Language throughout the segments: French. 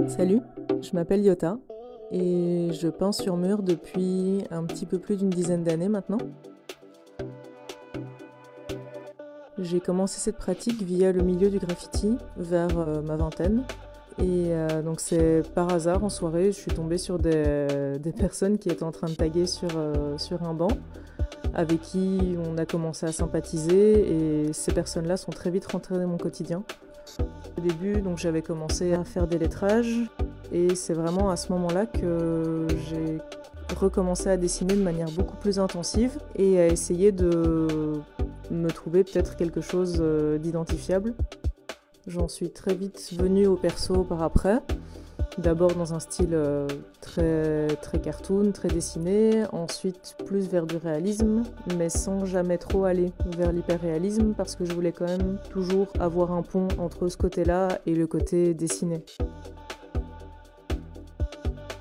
Salut, je m'appelle Yota et je peins sur mur depuis un petit peu plus d'une dizaine d'années maintenant. J'ai commencé cette pratique via le milieu du graffiti vers ma vingtaine. Et donc c'est par hasard en soirée, je suis tombée sur des personnes qui étaient en train de taguer sur un banc, avec qui on a commencé à sympathiser et ces personnes-là sont très vite rentrées dans mon quotidien. Au début, donc j'avais commencé à faire des lettrages et c'est vraiment à ce moment-là que j'ai recommencé à dessiner de manière beaucoup plus intensive et à essayer de me trouver peut-être quelque chose d'identifiable. J'en suis très vite venue au perso par après, d'abord dans un style très cartoon, très dessiné, ensuite plus vers du réalisme, mais sans jamais trop aller vers l'hyperréalisme parce que je voulais quand même toujours avoir un pont entre ce côté-là et le côté dessiné.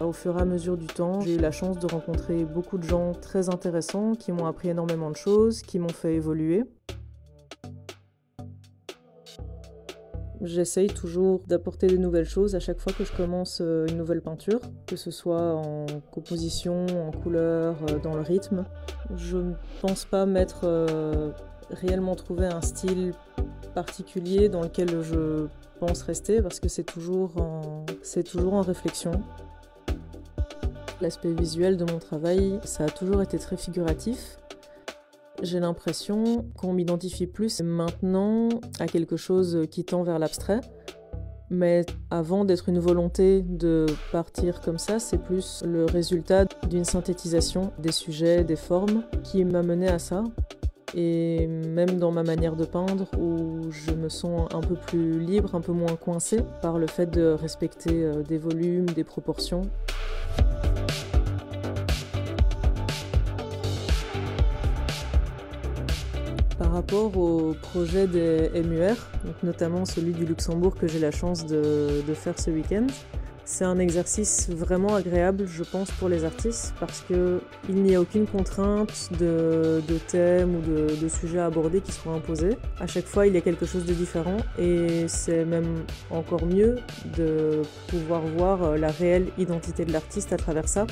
Au fur et à mesure du temps, j'ai eu la chance de rencontrer beaucoup de gens très intéressants qui m'ont appris énormément de choses, qui m'ont fait évoluer. J'essaye toujours d'apporter de nouvelles choses à chaque fois que je commence une nouvelle peinture, que ce soit en composition, en couleur, dans le rythme. Je ne pense pas m'être réellement trouvé un style particulier dans lequel je pense rester parce que c'est toujours en réflexion. L'aspect visuel de mon travail, ça a toujours été très figuratif. J'ai l'impression qu'on m'identifie plus maintenant à quelque chose qui tend vers l'abstrait. Mais avant d'être une volonté de partir comme ça, c'est plus le résultat d'une synthétisation des sujets, des formes qui m'a mené à ça. Et même dans ma manière de peindre, où je me sens un peu plus libre, un peu moins coincée par le fait de respecter des volumes, des proportions. Par rapport au projet des MUR, donc notamment celui du Luxembourg que j'ai la chance de faire ce week-end, c'est un exercice vraiment agréable, je pense, pour les artistes parce qu'il n'y a aucune contrainte de thème ou de sujet à aborder qui seront imposés. À chaque fois, il y a quelque chose de différent et c'est même encore mieux de pouvoir voir la réelle identité de l'artiste à travers ça.